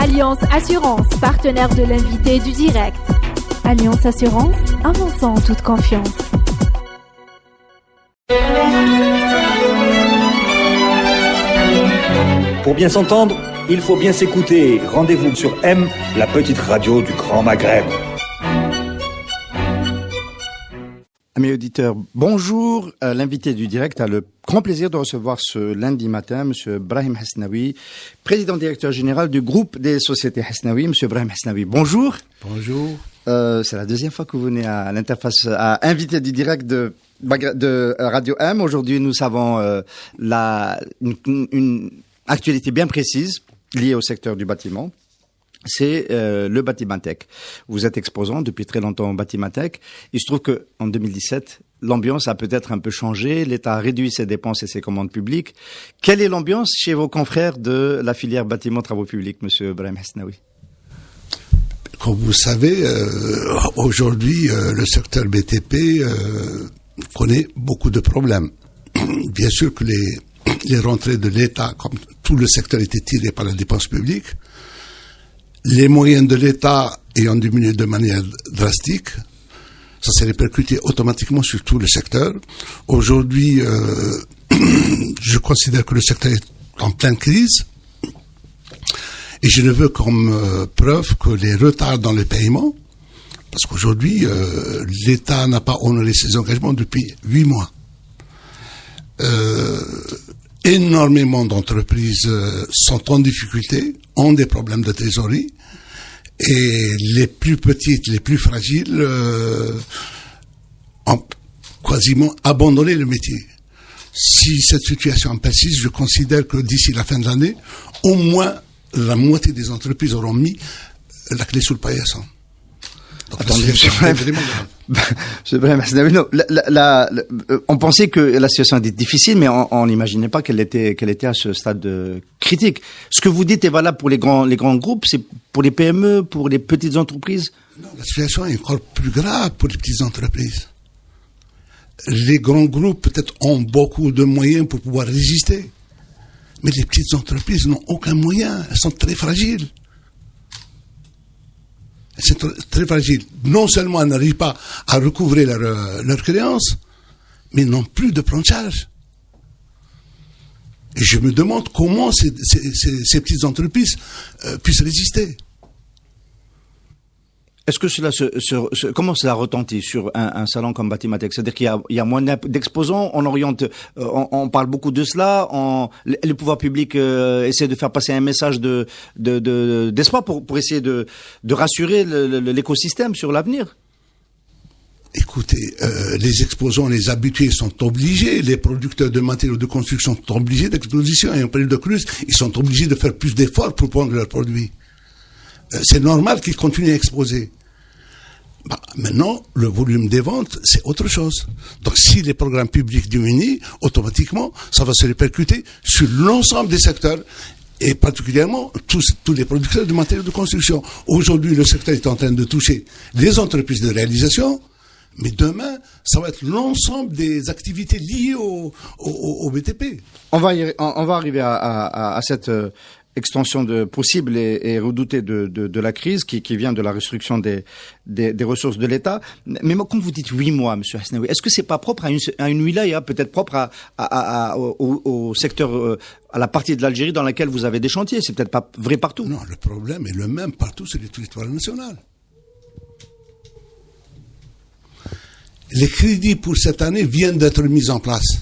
Alliance Assurance, partenaire de l'invité du direct. Alliance Assurance, avançons en toute confiance. Pour bien s'entendre, il faut bien s'écouter. Rendez-vous sur M, la petite radio du Grand Maghreb. Amis auditeurs, bonjour. L'invité du direct a le grand plaisir de recevoir ce lundi matin M. Brahim Hasnaoui, président directeur général du groupe des sociétés Hasnaoui. M. Brahim Hasnaoui, bonjour. Bonjour. C'est la deuxième fois que vous venez à l'interface, à invité du direct de Radio M. Aujourd'hui, nous avons une actualité bien précise liée au secteur du bâtiment. C'est le Batimatech. Vous êtes exposant depuis très longtemps au Batimatech. Il se trouve que en 2017, l'ambiance a peut-être un peu changé. L'État a réduit ses dépenses et ses commandes publiques. Quelle est l'ambiance chez vos confrères de la filière bâtiment travaux publics, Monsieur Brahim Hasnaoui? Comme vous savez, aujourd'hui, le secteur BTP connaît beaucoup de problèmes. Bien sûr que les rentrées de l'État, comme tout le secteur, étaient tirées par la dépense publique. Les moyens de l'État ayant diminué de manière drastique, ça s'est répercuté automatiquement sur tout le secteur. Aujourd'hui, je considère que le secteur est en pleine crise et je ne veux comme preuve que les retards dans les paiements, parce qu'aujourd'hui, l'État n'a pas honoré ses engagements depuis 8 mois. Énormément d'entreprises sont en difficulté, ont des problèmes de trésorerie, et les plus petites, les plus fragiles, ont quasiment abandonné le métier. Si cette situation persiste, je considère que d'ici la fin de l'année, au moins la moitié des entreprises auront mis la clé sous le paillasson. Attendez, on pensait que la situation était difficile, mais on n'imaginait pas qu'elle était à ce stade critique. Ce que vous dites est valable pour les grands groupes, c'est pour les PME, pour les petites entreprises? Non, la situation est encore plus grave pour les petites entreprises. Les grands groupes peut-être ont beaucoup de moyens pour pouvoir résister, mais les petites entreprises n'ont aucun moyen, elles sont très fragiles. C'est très fragile. Non seulement elles n'arrivent pas à recouvrer leurs créances, mais n'ont plus de plan de charge. Et je me demande comment ces petites entreprises puissent résister. Est-ce que comment cela retentit sur un salon comme Batimatech? C'est-à-dire qu'il y a moins d'exposants, on parle beaucoup de cela, les pouvoirs publics essaient de faire passer un message d'espoir pour essayer de rassurer l'écosystème sur l'avenir. Écoutez, les exposants, les habitués sont obligés, les producteurs de matériaux de construction sont obligés d'exposition, et en période de crise, ils sont obligés de faire plus d'efforts pour vendre leurs produits. C'est normal qu'ils continuent à exposer. Maintenant, le volume des ventes, c'est autre chose. Donc, si les programmes publics diminuent, automatiquement, ça va se répercuter sur l'ensemble des secteurs, et particulièrement tous les producteurs de matériaux de construction. Aujourd'hui, le secteur est en train de toucher les entreprises de réalisation, mais demain, ça va être l'ensemble des activités liées au BTP. On va arriver à cette extension possible et redoutée de la crise qui vient de la restriction des ressources de l'État. Mais quand vous dites 8 mois, Monsieur Hasnaoui, est-ce que c'est pas propre à une wilaya, peut-être propre au secteur, à la partie de l'Algérie dans laquelle vous avez des chantiers? C'est peut-être pas vrai partout. Non, le problème est le même partout sur le territoire national. Les crédits pour cette année viennent d'être mis en place.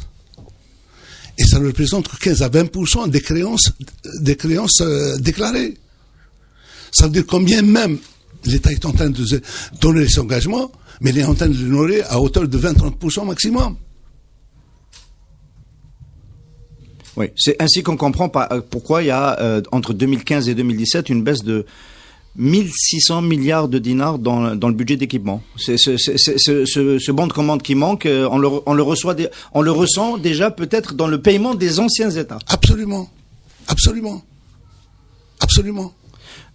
Et ça ne représente que 15 à 20% des créances déclarées. Ça veut dire combien même l'État est en train de donner ses engagements, mais il est en train de l'honorer à hauteur de 20-30% maximum. Oui, c'est ainsi qu'on comprend pourquoi il y a entre 2015 et 2017 une baisse de 1600 milliards de dinars dans le budget d'équipement. C'est ce bon de commande qui manque, on le ressent déjà peut-être dans le paiement des anciens États. Absolument.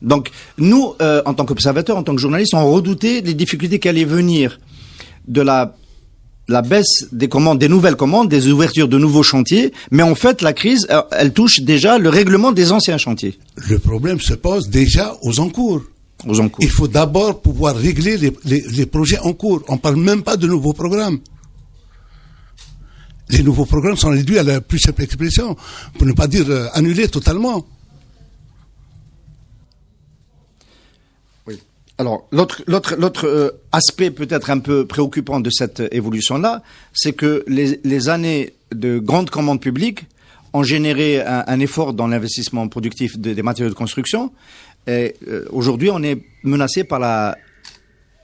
Donc, nous, en tant qu'observateurs, en tant que journalistes, on redoutait les difficultés qui allaient venir de la la baisse des commandes, des nouvelles commandes, des ouvertures de nouveaux chantiers, mais en fait, la crise, elle touche déjà le règlement des anciens chantiers. Le problème se pose déjà aux encours. Il faut d'abord pouvoir régler les projets en cours. On parle même pas de nouveaux programmes. Les nouveaux programmes sont réduits à la plus simple expression, pour ne pas dire annulés totalement. Oui. Alors, l'autre aspect peut-être un peu préoccupant de cette évolution-là, c'est que les années de grandes commandes publiques ont généré un effort dans l'investissement productif des matériaux de construction. Et aujourd'hui, on est menacé par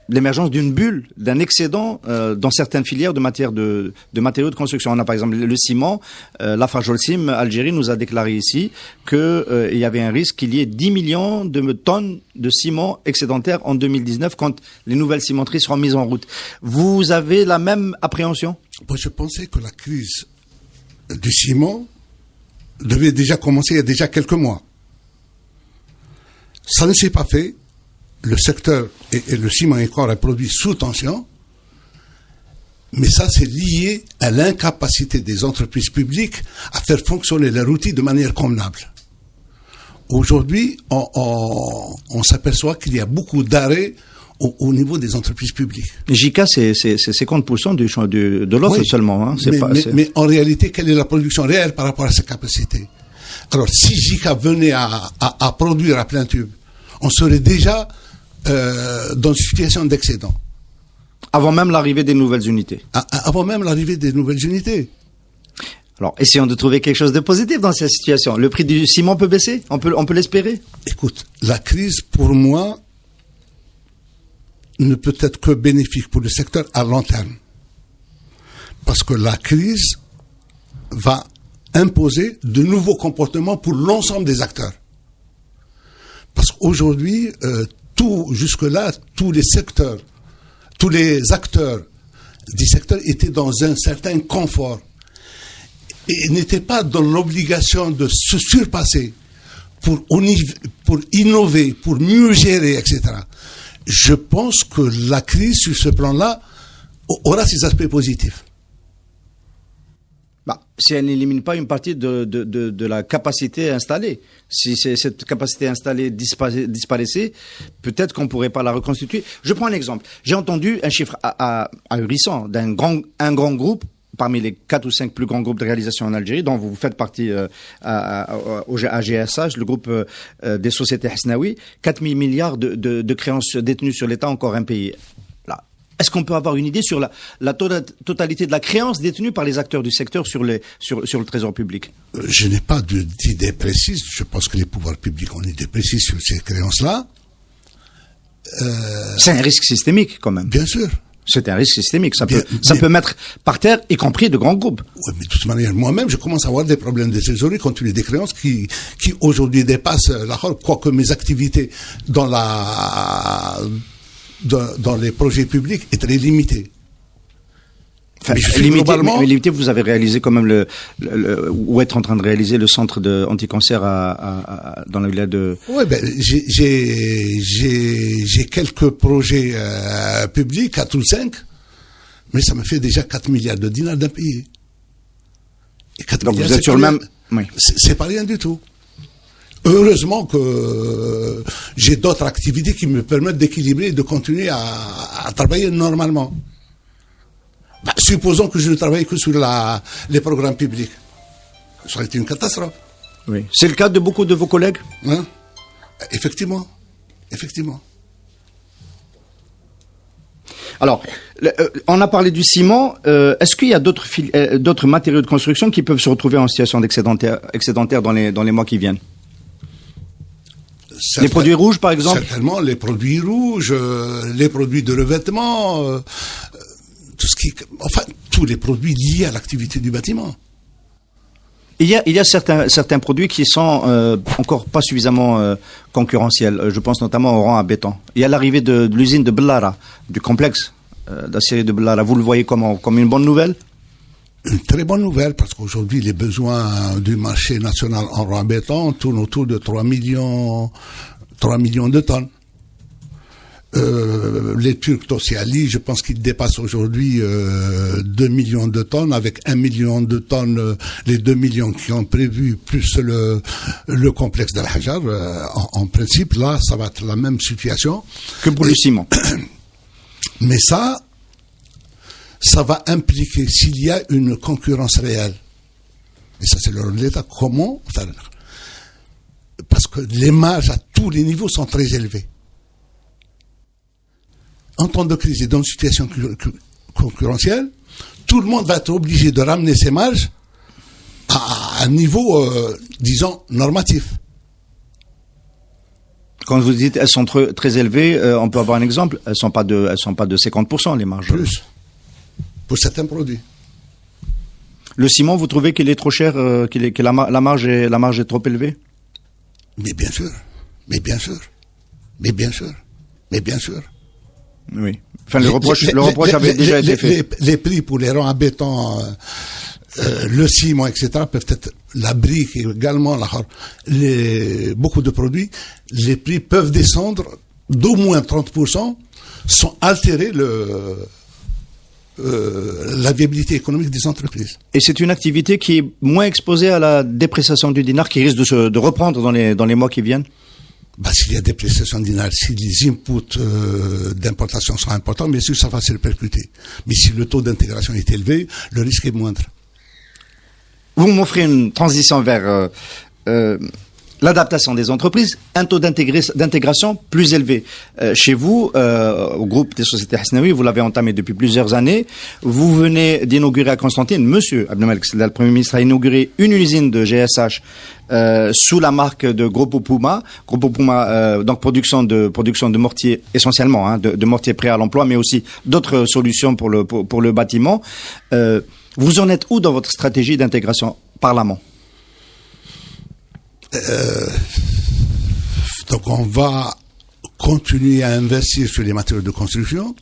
l'émergence d'une bulle, d'un excédent dans certaines filières de matériaux de construction. On a par exemple le ciment. Lafarge Holcim Algérie nous a déclaré ici qu'il y avait un risque qu'il y ait 10 millions de tonnes de ciment excédentaire en 2019 quand les nouvelles cimenteries seront mises en route. Vous avez la même appréhension ? Moi, je pensais que la crise du ciment devait déjà commencer il y a déjà quelques mois. Ça ne s'est pas fait. Le secteur et le ciment est encore un produit sous tension. Mais ça, c'est lié à l'incapacité des entreprises publiques à faire fonctionner leur outil de manière convenable. Aujourd'hui, on s'aperçoit qu'il y a beaucoup d'arrêts au niveau des entreprises publiques. JICA, c'est 50% de l'offre oui, seulement. Hein. Mais en réalité, quelle est la production réelle par rapport à ces capacités ? Alors, si JICA venait à produire à plein tube, on serait déjà dans une situation d'excédent. Avant même l'arrivée des nouvelles unités. Avant même l'arrivée des nouvelles unités. Alors, essayons de trouver quelque chose de positif dans cette situation. Le prix du ciment peut baisser ? On peut l'espérer ? Écoute, la crise, pour moi, ne peut être que bénéfique pour le secteur à long terme. Parce que la crise va imposer de nouveaux comportements pour l'ensemble des acteurs. Parce qu'aujourd'hui, jusque-là, tous les acteurs du secteur étaient dans un certain confort et n'étaient pas dans l'obligation de se surpasser pour innover, pour mieux gérer, etc. Je pense que la crise, sur ce plan-là, aura ses aspects positifs. Si elle n'élimine pas une partie de la capacité installée. Si cette capacité installée disparaissait, peut-être qu'on ne pourrait pas la reconstituer. Je prends un exemple. J'ai entendu un chiffre ahurissant d'un grand groupe, parmi les 4 ou 5 plus grands groupes de réalisation en Algérie, dont vous faites partie à GSH, le groupe des sociétés Hasnaoui, 4 000 milliards de créances détenues sur l'État encore impayées. Est-ce qu'on peut avoir une idée sur la totalité de la créance détenue par les acteurs du secteur sur le trésor public ? Je n'ai pas d'idée précise. Je pense que les pouvoirs publics ont une idée précise sur ces créances-là. C'est un risque systémique, quand même. Bien sûr. C'est un risque systémique. Ça peut mettre par terre, y compris de grands groupes. Oui, mais de toute manière, moi-même, je commence à avoir des problèmes de trésorerie compte tenu des créances qui aujourd'hui dépassent la horde, quoique mes activités dans les projets publics est très limité. Enfin, limité, vous avez réalisé quand même ou êtes en train de réaliser le centre anti-cancer dans la ville de... Oui, j'ai quelques projets publics, 4 ou 5, mais ça me fait déjà 4 milliards de dinars d'impayés. Donc vous êtes sur le même... Oui. C'est pas rien du tout. Heureusement que j'ai d'autres activités qui me permettent d'équilibrer et de continuer à travailler normalement. Supposons que je ne travaille que sur les programmes publics. Ça aurait été une catastrophe. Oui. C'est le cas de beaucoup de vos collègues ? Hein ? Effectivement. Alors, on a parlé du ciment. Est-ce qu'il y a d'autres matériaux de construction qui peuvent se retrouver en situation excédentaire dans les mois qui viennent ? Les produits rouges, par exemple ? Certainement, les produits rouges, les produits de revêtement, tous les produits liés à l'activité du bâtiment. Il y a certains produits qui sont encore pas suffisamment concurrentiels. Je pense notamment au rang à béton. Il y a l'arrivée de l'usine de Bellara, du complexe d'aciérie de Bellara. Vous le voyez comme une bonne nouvelle ? Une très bonne nouvelle, parce qu'aujourd'hui, les besoins du marché national en rang à béton tournent autour de 3 millions de tonnes. Les Turcs Tosyali, je pense qu'ils dépassent aujourd'hui 2 millions de tonnes, avec 1 million de tonnes, les 2 millions qui ont prévu, plus le complexe d'Al Hajar. En principe, là, ça va être la même situation. Que pour le ciment. Mais ça va impliquer, s'il y a une concurrence réelle, et ça c'est le rôle de l'État, comment faire? Parce que les marges à tous les niveaux sont très élevées. En temps de crise et dans une situation concurrentielle, tout le monde va être obligé de ramener ses marges à un niveau, disons, normatif. Quand vous dites elles sont très élevées, on peut avoir un exemple. Elles sont pas de 50% les marges. Plus pour certains produits. Le ciment, vous trouvez qu'il est trop cher, que la marge est trop élevée? Mais bien sûr. Oui. Enfin, le reproche avait déjà été fait. Les prix pour les rangs à béton, le ciment, etc., peuvent être la brique également, beaucoup de produits, les prix peuvent descendre d'au moins 30% sans altérer la viabilité économique des entreprises. Et c'est une activité qui est moins exposée à la dépréciation du dinar, qui risque de reprendre dans les mois qui viennent? S'il y a dépréciation du dinar, si les inputs d'importation sont importants, bien sûr, ça va se répercuter. Mais si le taux d'intégration est élevé, le risque est moindre. Vous m'offrez une transition vers l'adaptation des entreprises, un taux d'intégration plus élevé. Chez vous, au groupe des sociétés Hasnaoui, vous l'avez entamé depuis plusieurs années. Vous venez d'inaugurer à Constantine, monsieur Abdelmalek Sedlal, le Premier ministre, a inauguré une usine de GSH sous la marque de Grupo Puma. Grupo Puma, donc production de mortiers essentiellement, de mortiers prêts à l'emploi, mais aussi d'autres solutions pour le bâtiment. Vous en êtes où dans votre stratégie d'intégration par l'amont? Donc on va continuer à investir sur les matériaux de construction.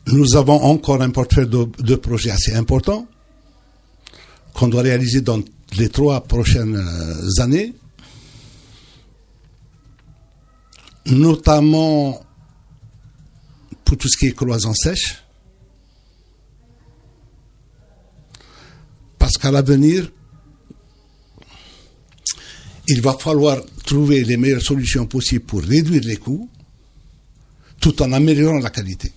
Nous avons encore un portefeuille de projets assez important qu'on doit réaliser dans les 3 prochaines années, notamment pour tout ce qui est cloison sèche, parce qu'à l'avenir, il va falloir trouver les meilleures solutions possibles pour réduire les coûts, tout en améliorant la qualité.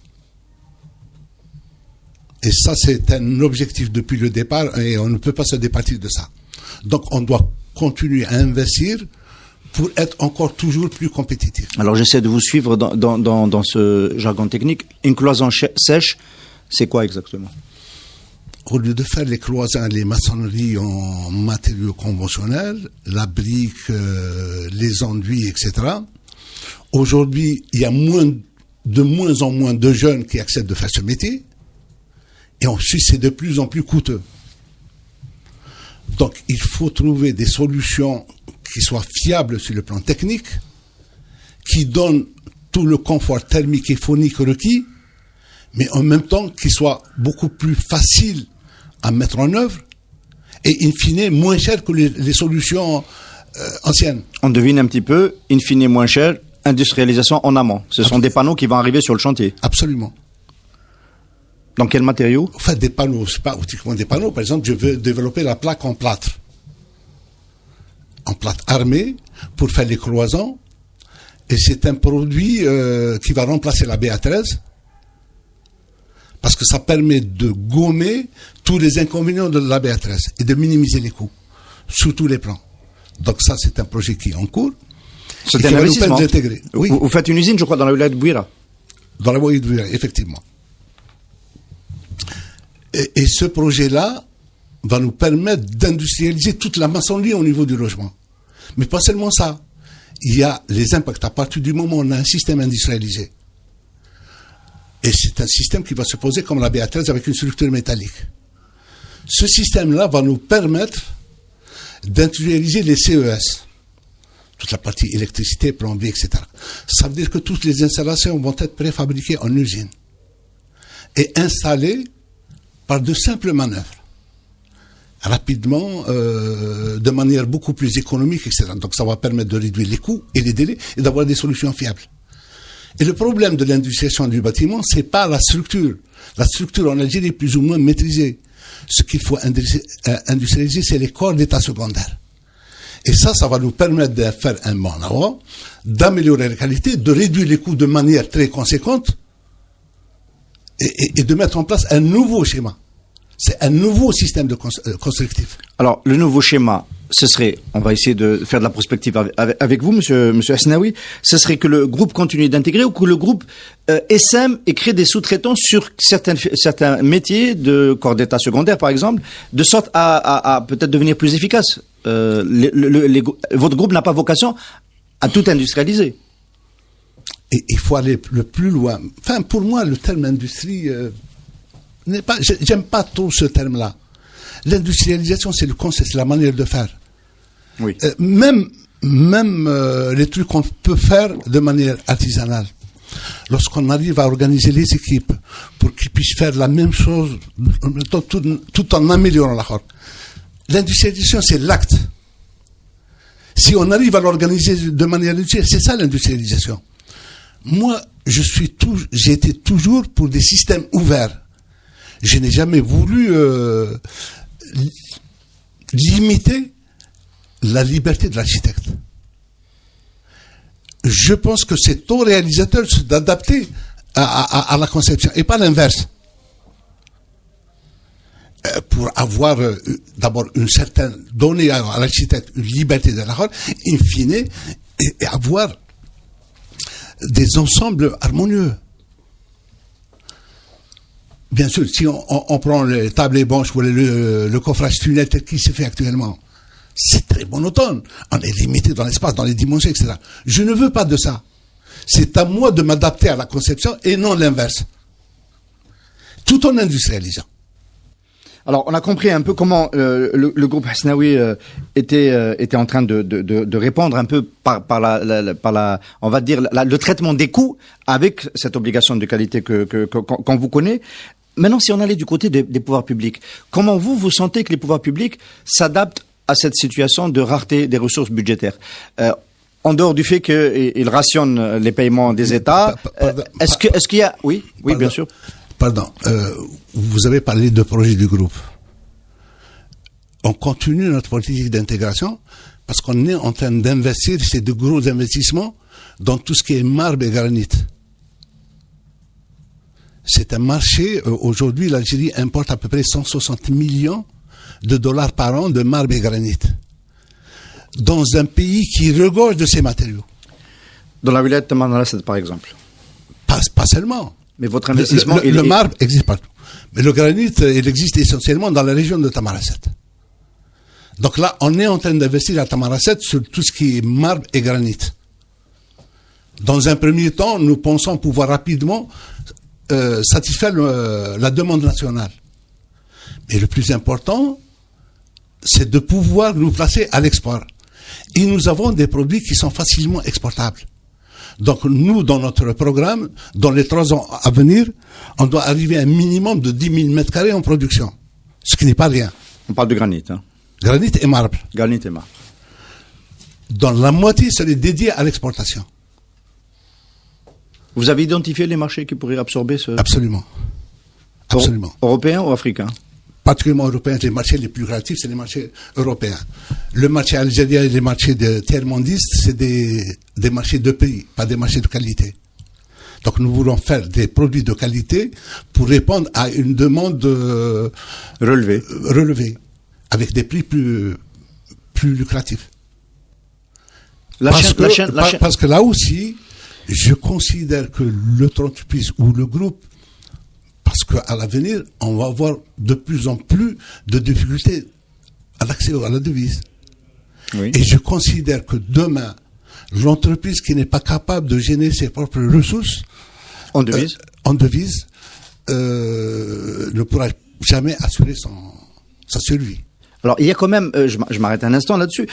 Et ça, c'est un objectif depuis le départ, et on ne peut pas se départir de ça. Donc, on doit continuer à investir pour être encore toujours plus compétitif. Alors, j'essaie de vous suivre dans ce jargon technique. Une cloison sèche, c'est quoi exactement? Au lieu de faire les cloisons, les maçonneries en matériaux conventionnels, la brique, les enduits, etc., aujourd'hui, il y a de moins en moins de jeunes qui acceptent de faire ce métier, et ensuite, c'est de plus en plus coûteux. Donc, il faut trouver des solutions qui soient fiables sur le plan technique, qui donnent tout le confort thermique et phonique requis, mais en même temps qui soient beaucoup plus faciles à mettre en œuvre et in fine moins cher que les solutions anciennes. On devine un petit peu, in fine moins cher, industrialisation en amont. Ce sont des panneaux qui vont arriver sur le chantier. Absolument. Dans quel matériau? Enfin, des panneaux, c'est pas uniquement des panneaux. Par exemple, je veux développer la plaque en plâtre armé pour faire les cloisons, et c'est un produit qui va remplacer la BA13, parce que ça permet de gommer tous les inconvénients de la BA13 et de minimiser les coûts sur tous les plans. Donc ça, c'est un projet qui est en cours. C'est un investissement. Oui. Vous faites une usine, je crois, dans la wilaya de Bouira. Dans la wilaya de Bouira, effectivement. Et ce projet-là va nous permettre d'industrialiser toute la maçonnerie au niveau du logement. Mais pas seulement ça. Il y a les impacts à partir du moment où on a un système industrialisé. Et c'est un système qui va se poser comme la BA13 avec une structure métallique. Ce système-là va nous permettre d'industrialiser les CES. Toute la partie électricité, plomberie, etc. Ça veut dire que toutes les installations vont être préfabriquées en usine et installées par de simples manœuvres. rapidement, de manière beaucoup plus économique, etc. Donc ça va permettre de réduire les coûts et les délais et d'avoir des solutions fiables. Et le problème de l'industrialisation du bâtiment, c'est pas la structure. La structure en Algérie est plus ou moins maîtrisée. Ce qu'il faut industrialiser, c'est les corps d'état secondaire. Et ça va nous permettre de faire un bond en avant, d'améliorer la qualité, de réduire les coûts de manière très conséquente et de mettre en place un nouveau schéma. C'est un nouveau système de constructif. Alors, le nouveau schéma, ce serait, on va essayer de faire de la prospective avec vous, monsieur Hasnaoui, ce serait que le groupe continue d'intégrer ou que le groupe essaime et crée des sous-traitants sur certains métiers de corps d'état secondaire, par exemple, de sorte à peut-être devenir plus efficace. Votre groupe n'a pas vocation à tout industrialiser. Et il faut aller le plus loin. Enfin, pour moi, le terme industrie n'est pas. J'aime pas trop ce terme-là. L'industrialisation, c'est le concept, c'est la manière de faire. Oui. Même les trucs qu'on peut faire de manière artisanale. Lorsqu'on arrive à organiser les équipes pour qu'ils puissent faire la même chose tout en améliorant la chose. L'industrialisation, c'est l'acte. Si on arrive à l'organiser de manière utile, c'est ça l'industrialisation. Moi, j'ai été toujours pour des systèmes ouverts. Je n'ai jamais voulu limiter la liberté de l'architecte. Je pense que c'est au réalisateur d'adapter à la conception et pas l'inverse. Pour avoir d'abord une certaine, donner à l'architecte une liberté de la rôle, in fine, et avoir des ensembles harmonieux. Bien sûr, si on prend les tables et banches ou le coffrage tunnel tel qu'il se fait actuellement, c'est très monotone. On est limité dans l'espace, dans les dimensions, etc. Je ne veux pas de ça. C'est à moi de m'adapter à la conception et non l'inverse. Tout en industrialisant. Alors, on a compris un peu comment le groupe Hasnaoui était en train de répondre un peu par la on va dire le traitement des coûts avec cette obligation de qualité qu'on vous connaît. Maintenant, si on allait du côté des pouvoirs publics, comment vous sentez que les pouvoirs publics s'adaptent à cette situation de rareté des ressources budgétaires? En dehors du fait qu'ils rationnent les paiements des États, est-ce qu'il y a... Oui, bien sûr. Pardon, vous avez parlé de projet du groupe. On continue notre politique d'intégration parce qu'on est en train d'investir, c'est de gros investissements dans tout ce qui est marbre et granit. C'est un marché, aujourd'hui l'Algérie importe à peu près 160 millions de dollars par an de marbre et granit. Dans un pays qui regorge de ces matériaux. Dans la wilaya de Tamanrasset, par exemple. Pas seulement. Mais votre investissement... Le marbre existe partout. Mais le granit, il existe essentiellement dans la région de Tamanrasset. Donc là, on est en train d'investir à Tamanrasset sur tout ce qui est marbre et granit. Dans un premier temps, nous pensons pouvoir rapidement satisfaire la demande nationale. Mais le plus important, c'est de pouvoir nous placer à l'export. Et nous avons des produits qui sont facilement exportables. Donc nous, dans notre programme, dans les 3 ans à venir, on doit arriver à un minimum de 10 000 mètres carrés en production. Ce qui n'est pas rien. On parle de granit. Hein. Granit et marbre. Granit et marbre. Dans la moitié, serait dédié à l'exportation. Vous avez identifié les marchés qui pourraient absorber ce... Absolument. Absolument. Européens ou africains? Particulièrement européens, les marchés les plus créatifs, c'est les marchés européens. Le marché algérien et les marchés de tiers-mondistes, c'est des marchés de prix, pas des marchés de qualité. Donc nous voulons faire des produits de qualité pour répondre à une demande relevée, avec des prix plus lucratifs. Parce que là aussi, je considère que l'entreprise ou le groupe, parce qu'à l'avenir, on va avoir de plus en plus de difficultés à l'accès à la devise. Oui. Et je considère que demain, l'entreprise qui n'est pas capable de générer ses propres ressources en devise, ne pourra jamais assurer sa survie. Alors, il y a quand même, je m'arrête un instant là-dessus,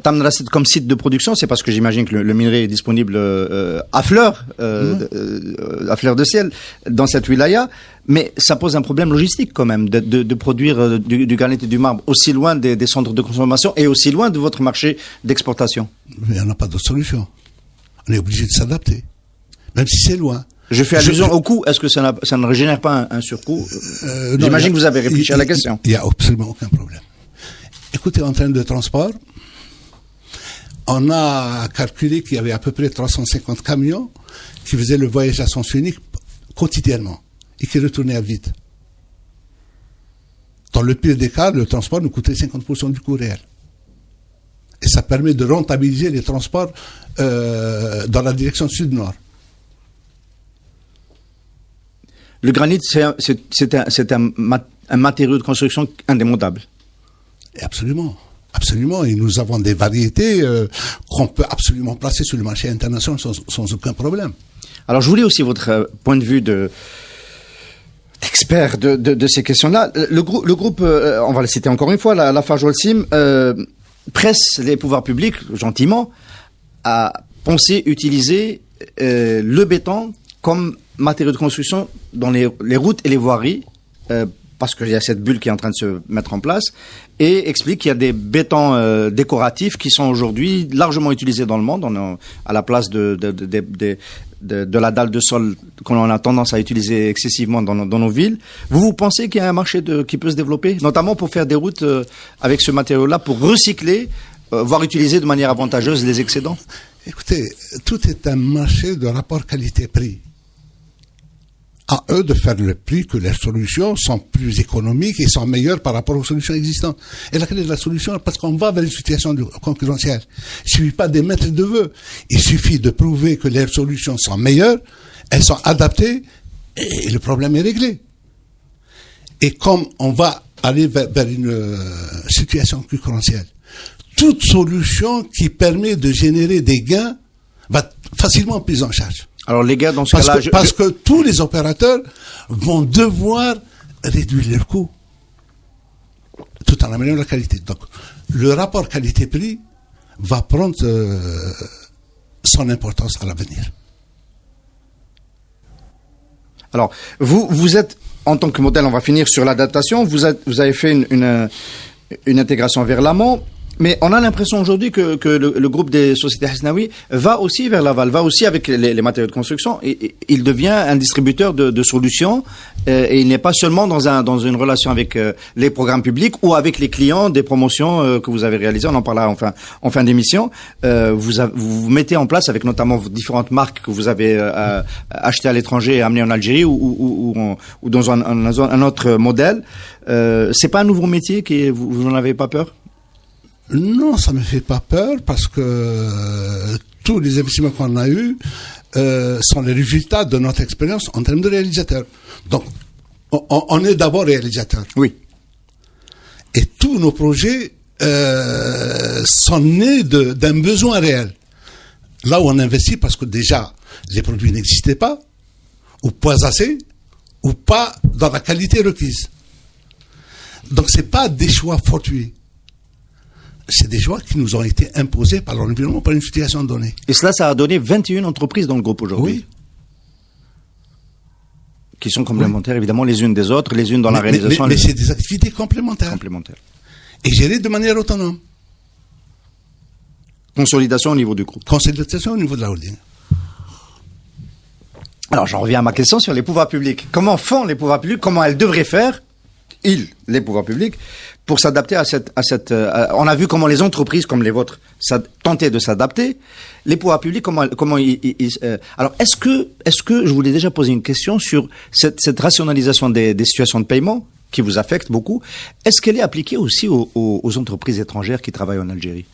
Tamna Rasset comme site de production, c'est parce que j'imagine que le minerai est disponible à fleur de ciel, dans cette wilaya, mais ça pose un problème logistique quand même, de produire du granit et du marbre aussi loin des centres de consommation et aussi loin de votre marché d'exportation. Mais il n'y en a pas d'autre solution. On est obligé de s'adapter, même si c'est loin. Je fais allusion au coût. Est-ce que ça ne régénère pas un surcoût? J'imagine que vous avez réfléchi à la question. Il n'y a absolument aucun problème. Écoutez, en termes de transport, on a calculé qu'il y avait à peu près 350 camions qui faisaient le voyage à sens unique quotidiennement et qui retournaient à vide. Dans le pire des cas, le transport nous coûtait 50% du coût réel. Et ça permet de rentabiliser les transports dans la direction sud-nord. Le granit, c'est un matériau de construction indémodable. Absolument, absolument. Et nous avons des variétés qu'on peut absolument placer sur le marché international sans aucun problème. Alors, je voulais aussi votre point de vue d'expert de ces questions-là. Le groupe, on va le citer encore une fois, la Fajolsim, presse les pouvoirs publics, gentiment, à penser utiliser le béton comme matériau de construction dans les routes et les voiries, parce qu'il y a cette bulle qui est en train de se mettre en place, et explique qu'il y a des bétons décoratifs qui sont aujourd'hui largement utilisés dans le monde, à la place de la dalle de sol qu'on a tendance à utiliser excessivement dans nos villes. Vous pensez qu'il y a un marché qui peut se développer, notamment pour faire des routes avec ce matériau-là, pour recycler, voire utiliser de manière avantageuse les excédents? Écoutez, tout est un marché de rapport qualité-prix. À eux de faire le prix que les solutions sont plus économiques et sont meilleures par rapport aux solutions existantes. Et laquelle est la solution? Parce qu'on va vers une situation concurrentielle. Il ne suffit pas d'émettre de vœux. Il suffit de prouver que les solutions sont meilleures, elles sont adaptées, et le problème est réglé. Et comme on va aller vers une situation concurrentielle, toute solution qui permet de générer des gains va être facilement prise en charge. Alors les gars, dans ce cas-là... Parce que tous les opérateurs vont devoir réduire leurs coûts tout en améliorant la qualité. Donc, le rapport qualité-prix va prendre son importance à l'avenir. Alors, vous êtes, en tant que modèle, on va finir sur l'adaptation, vous avez fait une intégration vers l'amont. Mais on a l'impression aujourd'hui que le groupe des sociétés Hasnaoui va aussi vers l'aval, va aussi avec les matériaux de construction. Et il devient un distributeur de solutions et il n'est pas seulement dans une relation avec les programmes publics ou avec les clients des promotions que vous avez réalisées. On en parlera en fin d'émission. Vous mettez en place avec notamment différentes marques que vous avez achetées à l'étranger et amenées en Algérie ou dans un autre modèle. C'est pas un nouveau métier vous n'en avez pas peur? Non, ça me fait pas peur parce que tous les investissements qu'on a eus sont les résultats de notre expérience en termes de réalisateurs. Donc, on est d'abord réalisateur. Oui. Et tous nos projets sont nés d'un besoin réel. Là où on investit parce que déjà, les produits n'existaient pas, ou pas assez, ou pas dans la qualité requise. Donc, c'est pas des choix fortuits. C'est des choix qui nous ont été imposés par l'environnement, par une situation donnée. Et cela, ça a donné 21 entreprises dans le groupe aujourd'hui. Oui. Qui sont complémentaires, évidemment, les unes des autres, les unes dans la réalisation. Mais c'est des activités complémentaires. Et gérées de manière autonome. Consolidation au niveau du groupe. Consolidation au niveau de la holding. Alors, j'en reviens à ma question sur les pouvoirs publics. Comment font les pouvoirs publics? Comment elles devraient faire, les pouvoirs publics, pour s'adapter à cette on a vu comment les entreprises comme les vôtres tentaient de s'adapter. Les pouvoirs publics, comment alors est-ce que je voulais déjà poser une question sur cette rationalisation des situations de paiement qui vous affecte beaucoup. Est-ce qu'elle est appliquée aussi aux entreprises étrangères qui travaillent en Algérie?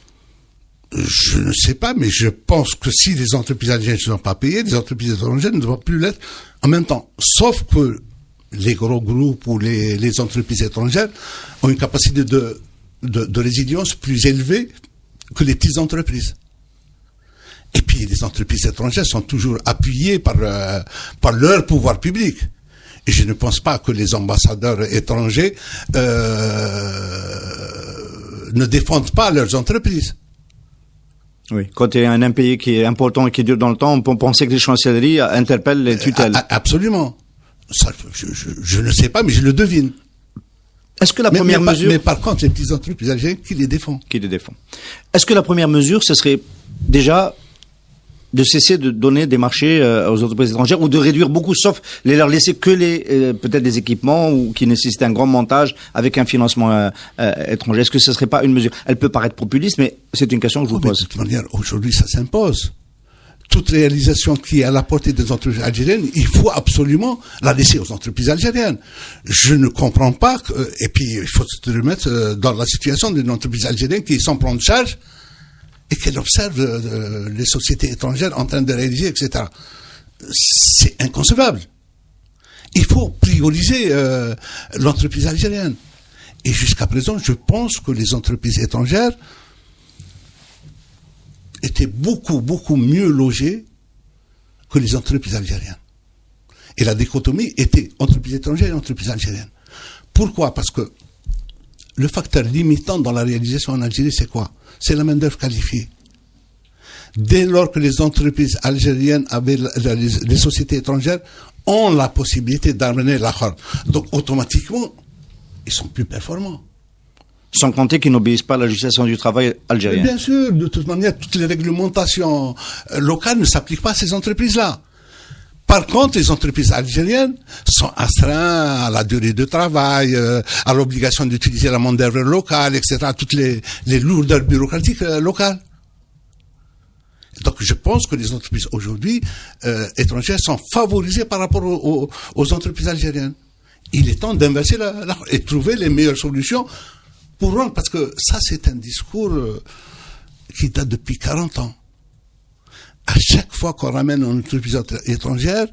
Je ne sais pas, mais je pense que si les entreprises algériennes ne sont pas payées, les entreprises étrangères ne doivent plus l'être en même temps. Sauf que les gros groupes ou les entreprises étrangères ont une capacité de résilience plus élevée que les petites entreprises. Et puis, les entreprises étrangères sont toujours appuyées par leur pouvoir public. Et je ne pense pas que les ambassadeurs étrangers ne défendent pas leurs entreprises. Oui. Quand il y a un impayé qui est important et qui dure dans le temps, on peut penser que les chancelleries interpellent les tutelles. Absolument. Ça, je ne sais pas, mais je le devine. Est-ce que la première mesure... Mais par contre, les petites entreprises algériennes, qui les défend? Qui les défend. Est-ce que la première mesure, ce serait déjà de cesser de donner des marchés aux entreprises étrangères ou de réduire beaucoup, sauf leur laisser que peut-être des équipements ou qui nécessitent un grand montage avec un financement étranger? Est-ce que ce serait pas une mesure? Elle peut paraître populiste, mais c'est une question que je vous pose. De toute manière, aujourd'hui, ça s'impose. Toute réalisation qui est à la portée des entreprises algériennes, il faut absolument la laisser aux entreprises algériennes. Je ne comprends pas et puis il faut se remettre dans la situation d'une entreprise algérienne qui s'en prend en charge et qu'elle observe les sociétés étrangères en train de réaliser, etc. C'est inconcevable. Il faut prioriser l'entreprise algérienne. Et jusqu'à présent, je pense que les entreprises étrangères étaient beaucoup mieux logées que les entreprises algériennes. Et la dichotomie était entreprises étrangères et entreprises algériennes. Pourquoi? Parce que le facteur limitant dans la réalisation en Algérie, c'est quoi? C'est la main-d'œuvre qualifiée. Dès lors que les entreprises algériennes avaient les sociétés étrangères ont la possibilité d'amener l'Akhar. Donc, automatiquement, ils sont plus performants. Sans compter qu'ils n'obéissent pas à la législation du travail algérienne. Bien sûr, de toute manière, toutes les réglementations locales ne s'appliquent pas à ces entreprises-là. Par contre, les entreprises algériennes sont astreintes à la durée de travail, à l'obligation d'utiliser la main-d'œuvre locale, etc., toutes les lourdeurs bureaucratiques locales. Donc, je pense que les entreprises aujourd'hui étrangères sont favorisées par rapport aux entreprises algériennes. Il est temps d'inverser et trouver les meilleures solutions pour rendre, parce que ça, c'est un discours qui date depuis 40 ans. À chaque fois qu'on ramène une entreprise étrangère,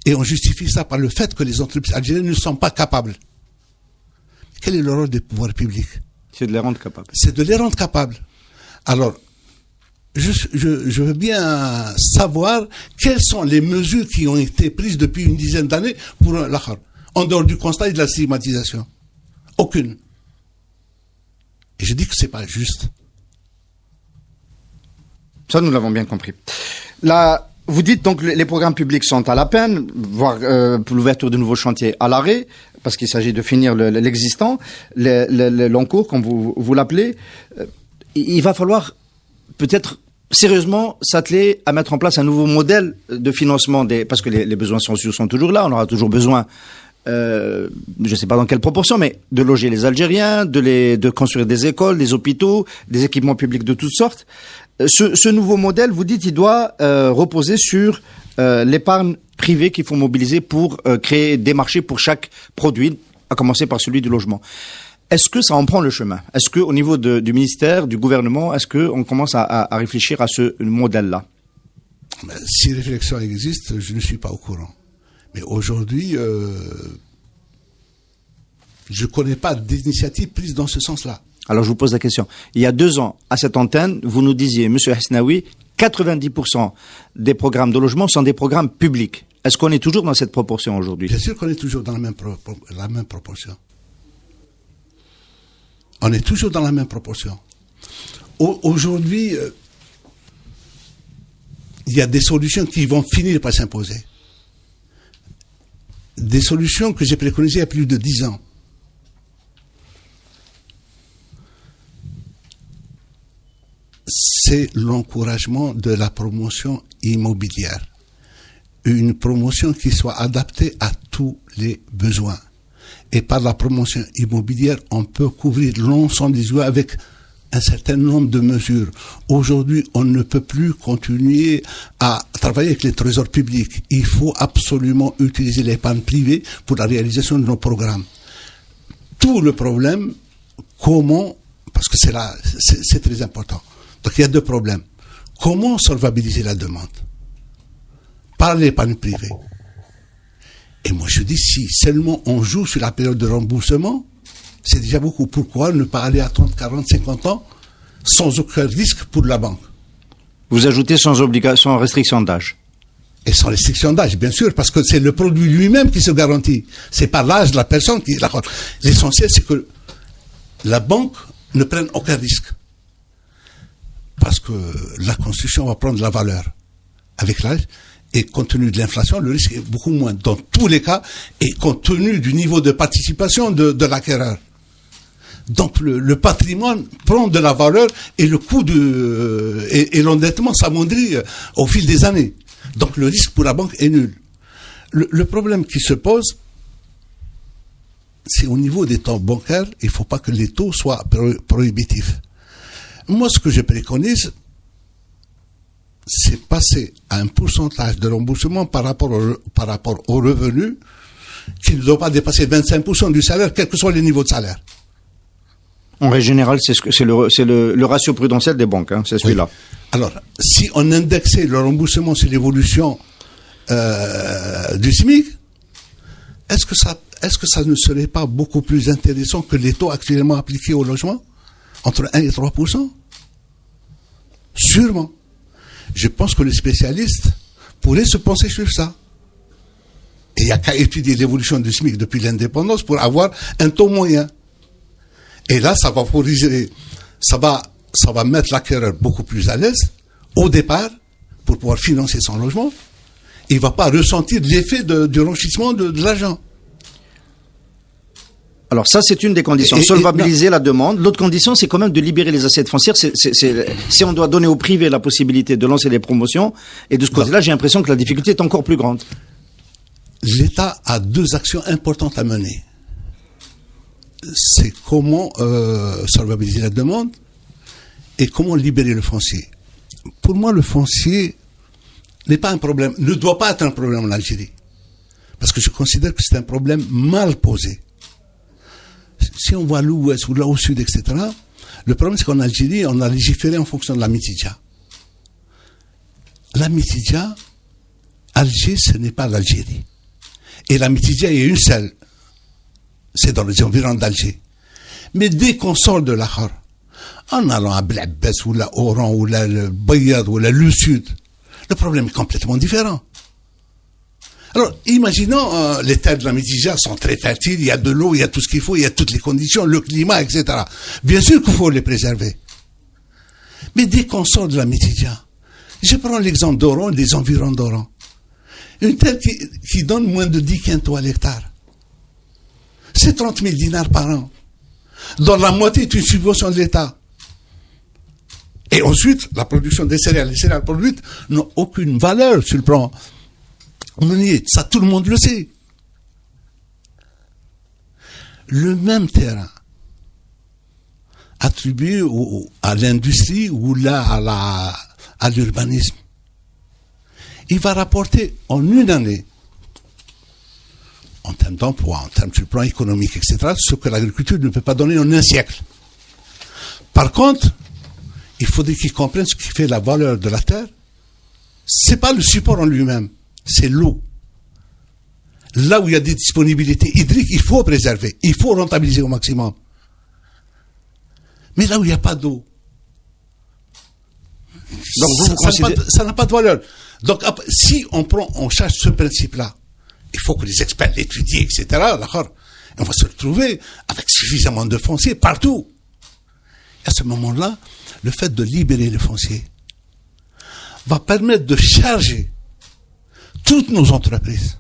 et on justifie ça par le fait que les entreprises algériennes ne sont pas capables. Quel est le rôle des pouvoirs publics? C'est de les rendre capables. C'est de les rendre capables. Alors, je veux bien savoir quelles sont les mesures qui ont été prises depuis une dizaine d'années pour l'Akhar, en dehors du constat et de la stigmatisation. Aucune. Et je dis que c'est pas juste. Ça, nous l'avons bien compris. Là, vous dites donc les programmes publics sont à la peine, voire pour l'ouverture de nouveaux chantiers à l'arrêt, parce qu'il s'agit de finir l'existant, l'encours, comme vous l'appelez. Il va falloir peut-être sérieusement s'atteler à mettre en place un nouveau modèle de financement parce que les besoins sociaux sont toujours là, on aura toujours besoin. Je ne sais pas dans quelle proportion, mais de loger les Algériens, de construire des écoles, des hôpitaux, des équipements publics de toutes sortes. Ce nouveau modèle, vous dites, il doit reposer sur l'épargne privée qu'il faut mobiliser pour créer des marchés pour chaque produit, à commencer par celui du logement. Est-ce que ça en prend le chemin? Est-ce que au niveau du ministère, du gouvernement, est-ce que on commence à réfléchir à ce modèle-là? Si réflexion existe, je ne suis pas au courant. Mais aujourd'hui, je ne connais pas d'initiative prise dans ce sens-là. Alors je vous pose la question. Il y a 2 ans, à cette antenne, vous nous disiez, Monsieur Hasnaoui, 90% des programmes de logement sont des programmes publics. Est-ce qu'on est toujours dans cette proportion aujourd'hui? Bien sûr qu'on est toujours dans la même proportion. On est toujours dans la même proportion. Aujourd'hui, il y a des solutions qui vont finir par s'imposer. Des solutions que j'ai préconisées il y a plus de 10 ans. C'est l'encouragement de la promotion immobilière. Une promotion qui soit adaptée à tous les besoins. Et par la promotion immobilière, on peut couvrir l'ensemble des besoins avec un certain nombre de mesures. Aujourd'hui, on ne peut plus continuer à travailler avec les trésors publics. Il faut absolument utiliser l'épargne privée pour la réalisation de nos programmes. Tout le problème, comment, parce que c'est très important. Donc il y a 2 problèmes. Comment solvabiliser la demande? Par l'épargne privée. Et moi je dis, si seulement on joue sur la période de remboursement, c'est déjà beaucoup. Pourquoi ne pas aller à 30, 40, 50 ans sans aucun risque pour la banque? Vous ajoutez sans obligation, restriction d'âge. Et sans restriction d'âge, bien sûr, parce que c'est le produit lui-même qui se garantit. C'est pas l'âge de la personne qui... L'essentiel, c'est que la banque ne prenne aucun risque. Parce que la construction va prendre de la valeur avec l'âge. Et compte tenu de l'inflation, le risque est beaucoup moins dans tous les cas, et compte tenu du niveau de participation de l'acquéreur. Donc le patrimoine prend de la valeur et le coût et l'endettement s'amoindrit au fil des années. Donc le risque pour la banque est nul. Le problème qui se pose, c'est au niveau des taux bancaires, il ne faut pas que les taux soient prohibitifs. Moi, ce que je préconise, c'est passer à un pourcentage de remboursement par rapport au revenu qui ne doit pas dépasser 25% du salaire, quels que soient les niveaux de salaire. En règle générale, c'est le ratio prudentiel des banques, hein, c'est celui-là. Oui. Alors, si on indexait le remboursement sur l'évolution du SMIC, est-ce que ça ne serait pas beaucoup plus intéressant que les taux actuellement appliqués au logement, entre 1 et 3%? Sûrement. Je pense que les spécialistes pourraient se pencher sur ça. Et il n'y a qu'à étudier l'évolution du SMIC depuis l'indépendance pour avoir un taux moyen. Et là, ça va favoriser, ça va mettre l'acquéreur beaucoup plus à l'aise au départ pour pouvoir financer son logement. Il ne va pas ressentir l'effet du renchissement de l'argent. Alors ça, c'est une des conditions. Solvabiliser la demande. L'autre condition, c'est quand même de libérer les assiettes foncières. Si on doit donner au privé la possibilité de lancer des promotions, et de ce côté-là, j'ai l'impression que la difficulté est encore plus grande. L'État a 2 actions importantes à mener. C'est comment solvabiliser la demande et comment libérer le foncier. Pour moi, le foncier n'est pas un problème, ne doit pas être un problème en Algérie. Parce que je considère que c'est un problème mal posé. Si on voit l'ouest ou là au sud, etc., le problème c'est qu'en Algérie, on a légiféré en fonction de la mitidja. La mitidja, Alger, ce n'est pas l'Algérie. Et la mitidja est une seule. C'est dans les environs d'Alger. Mais dès qu'on sort de l'Akhar, en allant à Blabbès ou là Oran ou là le Bayad ou là le sud, le problème est complètement différent. Alors, imaginons, les terres de la mitidja sont très fertiles, il y a de l'eau, il y a tout ce qu'il faut, il y a toutes les conditions, le climat, etc. Bien sûr qu'il faut les préserver. Mais dès qu'on sort de la mitidja, je prends l'exemple d'Oran, des environs d'Oran. Une terre qui donne moins de 10 quintaux à l'hectare. C'est 30 000 dinars par an. Dans la moitié est une subvention de l'État. Et ensuite, la production des céréales, les céréales produites n'ont aucune valeur sur le plan monier. Ça, tout le monde le sait. Le même terrain attribué à l'industrie ou là à l'urbanisme, il va rapporter en une année, en termes d'emploi, en termes sur le plan économique, etc., ce que l'agriculture ne peut pas donner en un siècle. Par contre, il faudrait qu'ils comprennent ce qui fait la valeur de la terre. C'est pas le support en lui-même, c'est l'eau. Là où il y a des disponibilités hydriques, il faut préserver, il faut rentabiliser au maximum. Mais là où il n'y a pas d'eau, donc ça n'a pas de valeur. Donc, si on cherche ce principe-là, il faut que les experts l'étudient, etc. D'accord ? On va se retrouver avec suffisamment de foncier partout. À ce moment-là, le fait de libérer le foncier va permettre de charger toutes nos entreprises.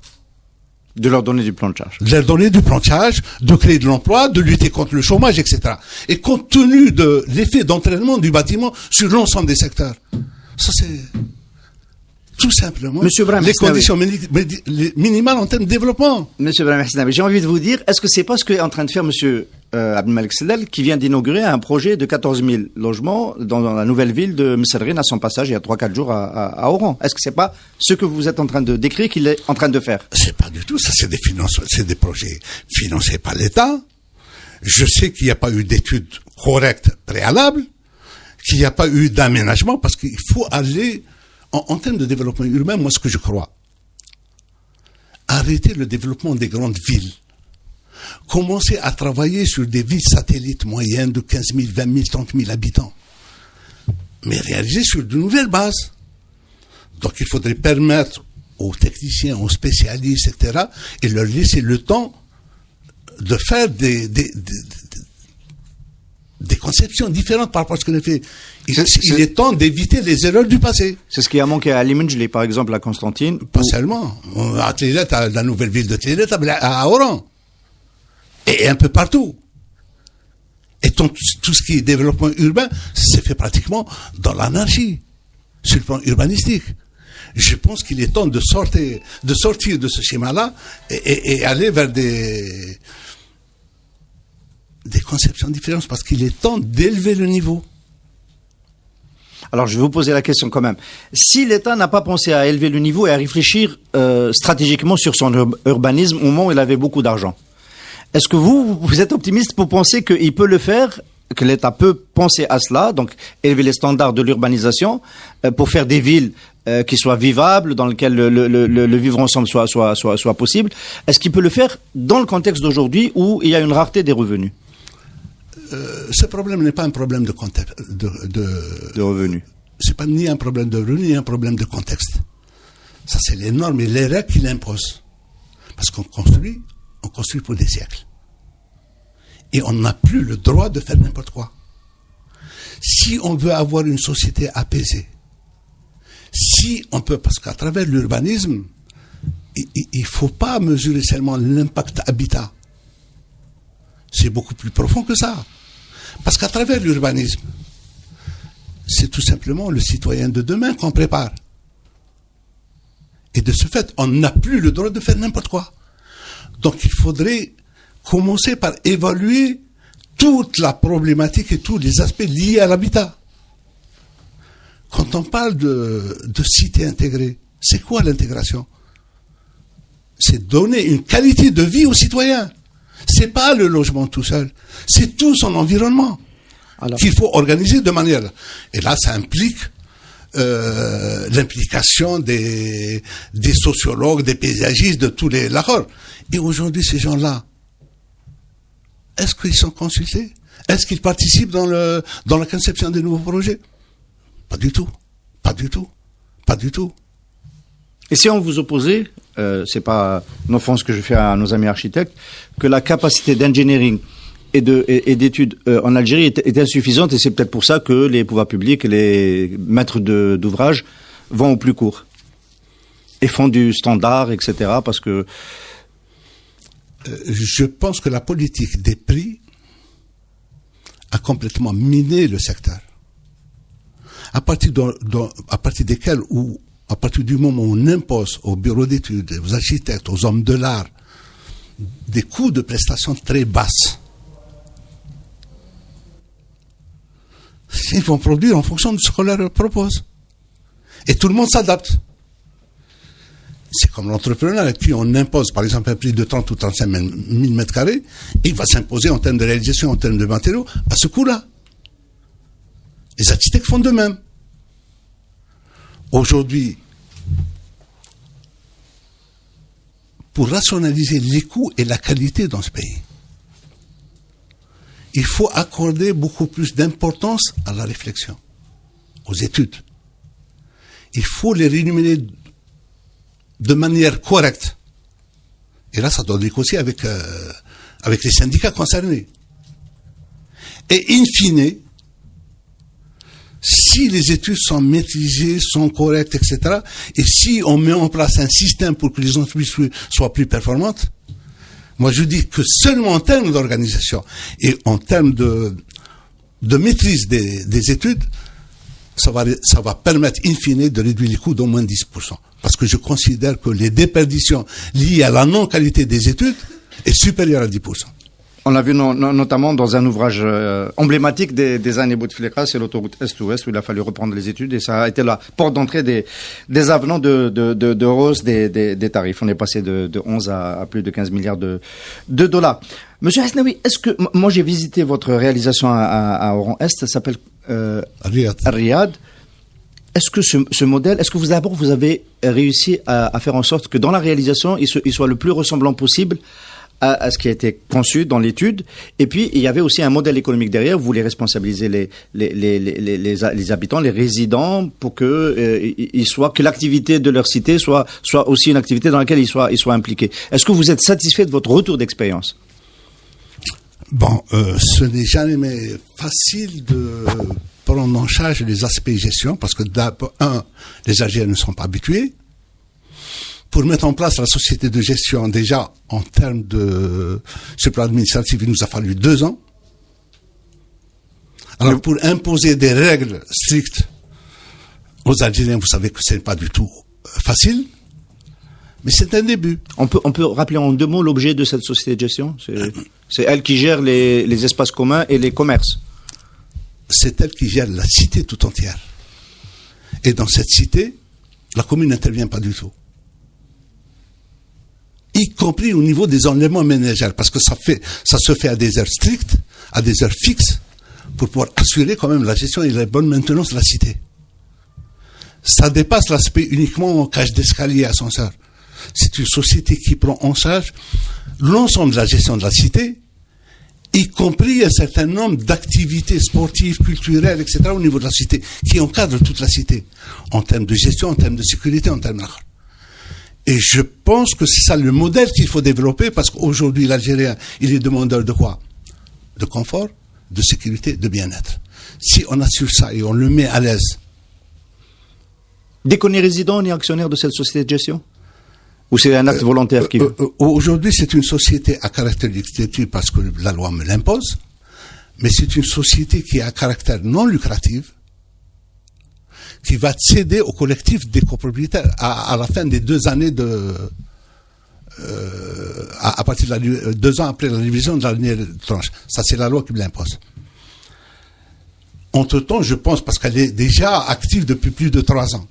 De leur donner du plan de charge. De leur donner du plan de charge, de créer de l'emploi, de lutter contre le chômage, etc. Et compte tenu de l'effet d'entraînement du bâtiment sur l'ensemble des secteurs. Ça, c'est tout simplement les conditions minimales en termes de développement. Monsieur Brahim Hasnaoui, j'ai envie de vous dire, est-ce que c'est pas ce qu'est en train de faire monsieur Abdelmalek Sellal, qui vient d'inaugurer un projet de 14 000 logements dans la nouvelle ville de Msserrine à son passage il y a 3-4 jours à Oran. Est-ce que c'est pas ce que vous êtes en train de décrire qu'il est en train de faire? C'est pas du tout ça, c'est des projets financés par l'État. Je sais qu'il n'y a pas eu d'études correctes préalables, qu'il n'y a pas eu d'aménagement, parce qu'il faut aller en termes de développement urbain, moi ce que je crois, arrêter le développement des grandes villes. Commencer à travailler sur des villes satellites moyennes de 15 000, 20 000, 30 000 habitants. Mais réaliser sur de nouvelles bases. Donc il faudrait permettre aux techniciens, aux spécialistes, etc., et leur laisser le temps de faire des conceptions différentes par rapport à ce qu'on a fait. Il est temps d'éviter les erreurs du passé. C'est ce qui a manqué à Limengeli, par exemple, à Constantine. Pas seulement. À Tlélet, à la nouvelle ville de Tlélet, à Oran. Et un peu partout. Et tout ce qui est développement urbain, c'est fait pratiquement dans l'anarchie, sur le plan urbanistique. Je pense qu'il est temps de sortir de ce schéma-là et aller vers des conceptions différentes, parce qu'il est temps d'élever le niveau. Alors, je vais vous poser la question quand même. Si l'État n'a pas pensé à élever le niveau et à réfléchir stratégiquement sur son urbanisme au moment où il avait beaucoup d'argent, est-ce que vous êtes optimiste pour penser qu'il peut le faire, que l'État peut penser à cela, donc élever les standards de l'urbanisation pour faire des villes qui soient vivables, dans lesquelles le vivre ensemble soit possible? Est-ce qu'il peut le faire dans le contexte d'aujourd'hui où il y a une rareté des revenus? Ce problème n'est pas un problème de contexte, de revenus. C'est pas ni un problème de revenus, ni un problème de contexte. Ça, c'est les normes et les règles qu'il impose. Parce qu'on construit pour des siècles. Et on n'a plus le droit de faire n'importe quoi. Si on veut avoir une société apaisée, si on peut, parce qu'à travers l'urbanisme, il faut pas mesurer seulement l'impact habitat. C'est beaucoup plus profond que ça. Parce qu'à travers l'urbanisme, c'est tout simplement le citoyen de demain qu'on prépare. Et de ce fait, on n'a plus le droit de faire n'importe quoi. Donc il faudrait commencer par évaluer toute la problématique et tous les aspects liés à l'habitat. Quand on parle de cité intégrée, c'est quoi l'intégration? C'est donner une qualité de vie aux citoyens. C'est pas le logement tout seul, c'est tout son environnement qu'il faut organiser de manière. Et là, ça implique l'implication des sociologues, des paysagistes, de tous les l'accord. Et aujourd'hui, ces gens-là, est-ce qu'ils sont consultés? Est-ce qu'ils participent dans la conception des nouveaux projets? Pas du tout. Pas du tout. Pas du tout. Et si on vous opposait, c'est pas une offense que je fais à nos amis architectes, que la capacité d'engineering et d'études en Algérie est insuffisante, et c'est peut-être pour ça que les pouvoirs publics, les maîtres d'ouvrage vont au plus court et font du standard, etc. Parce que je pense que la politique des prix a complètement miné le secteur. À partir desquels à partir du moment où on impose aux bureaux d'études, aux architectes, aux hommes de l'art, des coûts de prestation très basses, ils vont produire en fonction de ce qu'on leur propose. Et tout le monde s'adapte. C'est comme l'entrepreneur, et puis on impose par exemple un prix de 30 ou 35 000 mètres carrés, et il va s'imposer en termes de réalisation, en termes de matériaux, à ce coût-là. Les architectes font de même. Aujourd'hui, pour rationaliser les coûts et la qualité dans ce pays, il faut accorder beaucoup plus d'importance à la réflexion, aux études. Il faut les rémunérer de manière correcte. Et là, ça doit négocier avec les syndicats concernés. Et in fine, si les études sont maîtrisées, sont correctes, etc., et si on met en place un système pour que les entreprises soient plus performantes, moi je dis que seulement en termes d'organisation et en termes de maîtrise des études, ça va permettre in fine de réduire les coûts d'au moins 10%. Parce que je considère que les déperditions liées à la non-qualité des études est supérieure à 10%. on l'a vu notamment dans un ouvrage emblématique des années Bouteflika, c'est l'autoroute Est-Ouest, où il a fallu reprendre les études, et ça a été la porte d'entrée des avenants de hausse des tarifs. On est passé de 11 à plus de 15 milliards de dollars. Monsieur Hasnaoui, est-ce que, moi j'ai visité votre réalisation à Oran-Est, ça s'appelle Riyad. Est-ce que ce modèle, est-ce que vous avez réussi à faire en sorte que dans la réalisation, il soit le plus ressemblant possible à ce qui a été conçu dans l'étude. Et puis, il y avait aussi un modèle économique derrière. Vous voulez responsabiliser les habitants, les résidents, pour que l'activité de leur cité soit aussi une activité dans laquelle ils soient impliqués. Est-ce que vous êtes satisfait de votre retour d'expérience? Bon, ce n'est jamais facile de prendre en charge les aspects gestion, parce que d'abord, les Algériens ne sont pas habitués. Pour mettre en place la société de gestion, déjà, en termes de ce plan administratif, il nous a fallu 2 ans. Alors, pour imposer des règles strictes aux Algériens, vous savez que ce n'est pas du tout facile, mais c'est un début. On peut rappeler en 2 mots l'objet de cette société de gestion? C'est elle qui gère les espaces communs et les commerces. C'est elle qui gère la cité tout entière. Et dans cette cité, la commune n'intervient pas du tout. Y compris au niveau des enlèvements ménagères, parce que ça se fait à des heures strictes, à des heures fixes, pour pouvoir assurer quand même la gestion et la bonne maintenance de la cité. Ça dépasse l'aspect uniquement cage d'escalier, ascenseur. C'est une société qui prend en charge l'ensemble de la gestion de la cité, y compris un certain nombre d'activités sportives, culturelles, etc., au niveau de la cité, qui encadrent toute la cité, en termes de gestion, en termes de sécurité, en termes d'art. Et je pense que c'est ça le modèle qu'il faut développer, parce qu'aujourd'hui, l'Algérien, il est demandeur de quoi? De confort, de sécurité, de bien-être. Si on assure ça et on le met à l'aise. Dès qu'on est résident, on est actionnaire de cette société de gestion? Ou c'est un acte volontaire qui veut? Aujourd'hui, c'est une société à caractère dictature parce que la loi me l'impose, mais c'est une société qui a un caractère non lucratif, qui va céder au collectif des copropriétaires à la fin des 2 années à partir de 2 ans après la révision de la dernière tranche. Ça, c'est la loi qui me l'impose. Entre-temps, je pense, parce qu'elle est déjà active depuis plus de 3 ans.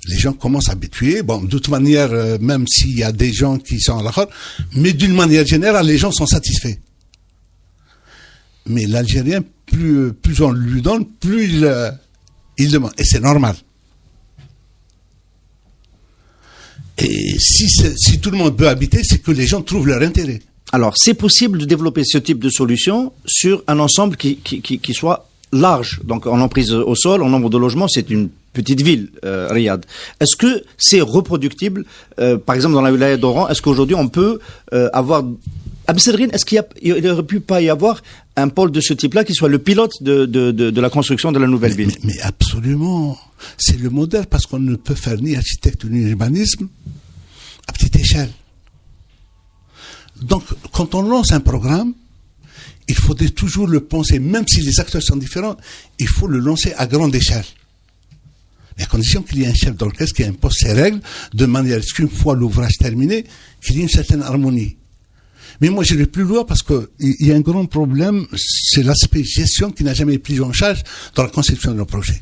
Les gens commencent à s'habituer. Bon, de toute manière, même s'il y a des gens qui sont à la rôle, mais d'une manière générale, les gens sont satisfaits. Mais l'Algérien, plus on lui donne, plus il demande. Et c'est normal. Et si tout le monde peut habiter, c'est que les gens trouvent leur intérêt. Alors, c'est possible de développer ce type de solution sur un ensemble qui soit large. Donc, en emprise au sol, en nombre de logements, c'est une petite ville, Riyad. Est-ce que c'est reproductible, par exemple, dans la wilaya d'Oran? Est-ce qu'aujourd'hui, on peut avoir... Absedrine, est-ce qu'il aurait pu pas y avoir un pôle de ce type-là qui soit le pilote de la construction de la nouvelle ville? Mais absolument. C'est le modèle, parce qu'on ne peut faire ni architecte ni urbanisme à petite échelle. Donc, quand on lance un programme, il faudrait toujours le penser, même si les acteurs sont différents, il faut le lancer à grande échelle. Mais à condition qu'il y ait un chef d'orchestre qui impose ses règles, de manière à ce qu'une fois l'ouvrage terminé, qu'il y ait une certaine harmonie. Mais moi, j'irai plus loin, parce que il y a un grand problème, c'est l'aspect gestion qui n'a jamais été pris en charge dans la conception de nos projets.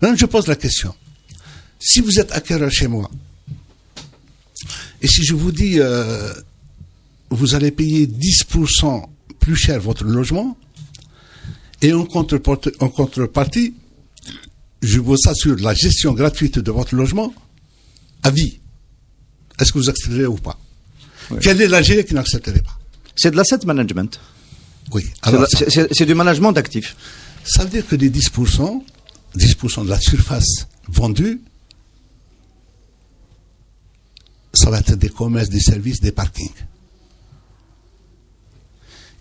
Maintenant, je pose la question. Si vous êtes acquéreur chez moi, et si je vous dis, vous allez payer 10% plus cher votre logement, et en contrepartie, je vous assure la gestion gratuite de votre logement à vie. Est-ce que vous accepterez ou pas? Oui. Quel est l'Algérie qui n'accepterait pas? C'est de l'asset management. Oui. C'est du management d'actifs. Ça veut dire que les 10% de la surface vendue, ça va être des commerces, des services, des parkings,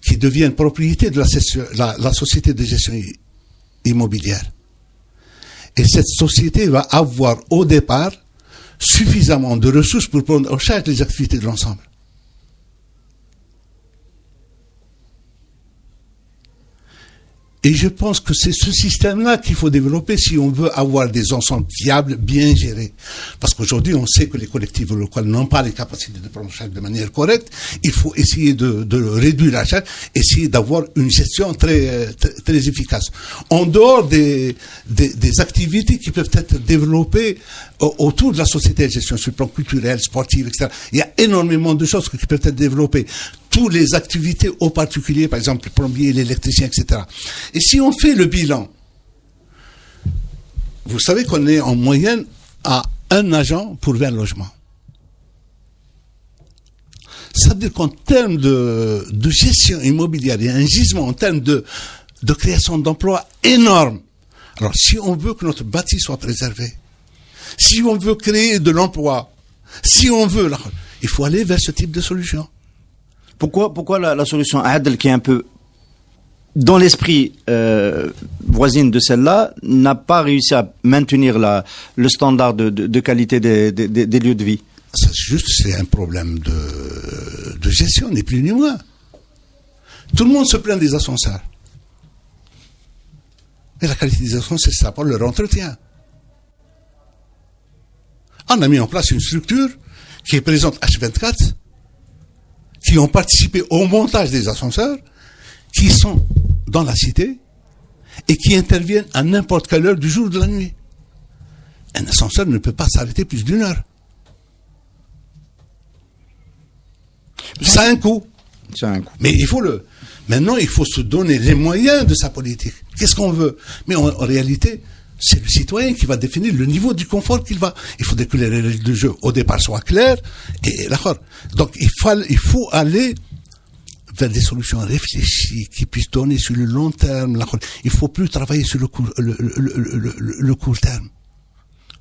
qui deviennent propriété de la société de gestion immobilière. Et cette société va avoir au départ suffisamment de ressources pour prendre en charge les activités de l'ensemble. Et je pense que c'est ce système-là qu'il faut développer si on veut avoir des ensembles viables, bien gérés. Parce qu'aujourd'hui, on sait que les collectivités locales n'ont pas les capacités de prendre en charge de manière correcte. Il faut essayer de réduire la charge, essayer d'avoir une gestion très efficace. En dehors des activités qui peuvent être développées autour de la société de gestion, sur le plan culturel, sportif, etc. Il y a énormément de choses qui peuvent être développées. Toutes les activités au particulier, par exemple, le plombier, l'électricien, etc. Et si on fait le bilan, vous savez qu'on est en moyenne à 1 agent pour 20 logements. Ça veut dire qu'en termes de gestion immobilière, il y a un gisement en termes de création d'emplois énorme. Alors, si on veut que notre bâti soit préservé, si on veut créer de l'emploi, si on veut, il faut aller vers ce type de solution. Pourquoi la solution Adel, qui est un peu dans l'esprit voisine de celle-là, n'a pas réussi à maintenir le standard de qualité des lieux de vie? C'est un problème de gestion, ni plus ni moins. Tout le monde se plaint des ascenseurs. Mais la qualité des ascenseurs, c'est ça pour leur entretien. On a mis en place une structure qui est présente H24, qui ont participé au montage des ascenseurs, qui sont dans la cité et qui interviennent à n'importe quelle heure du jour ou de la nuit. Un ascenseur ne peut pas s'arrêter plus d'1 heure. Ça a un coût. Mais maintenant, il faut se donner les moyens de sa politique. Qu'est-ce qu'on veut? Mais en réalité, c'est le citoyen qui va définir le niveau du confort qu'il va. Il faudrait que les règles de jeu, au départ, soient claires. Et d'accord. Donc, il faut aller vers des solutions réfléchies qui puissent donner sur le long terme. Il faut plus travailler sur le court terme.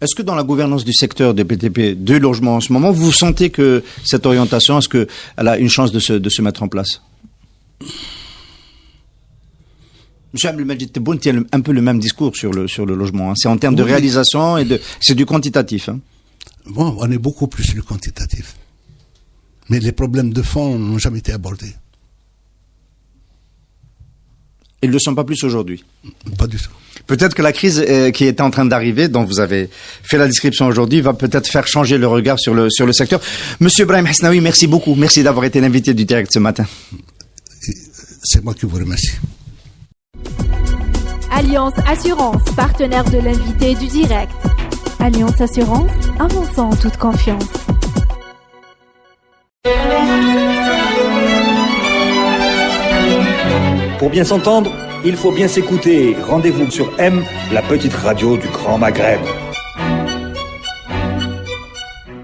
Est-ce que dans la gouvernance du secteur des BTP de logement en ce moment, vous sentez que cette orientation, est-ce qu'elle a une chance de se mettre en place? Monsieur Abdelmajid Tebboune tient un peu le même discours sur le logement. C'est en termes de réalisation et c'est du quantitatif. Bon, on est beaucoup plus sur le quantitatif. Mais les problèmes de fond n'ont jamais été abordés. Ils ne le sont pas plus aujourd'hui? Pas du tout. Peut-être que la crise qui est en train d'arriver, dont vous avez fait la description aujourd'hui, va peut-être faire changer le regard sur le secteur. Monsieur Brahim Hasnaoui, merci beaucoup. Merci d'avoir été l'invité du direct ce matin. C'est moi qui vous remercie. Alliance Assurance, partenaire de l'invité du direct. Alliance Assurance, avançant en toute confiance. Pour bien s'entendre, il faut bien s'écouter. Rendez-vous sur M, la petite radio du Grand Maghreb.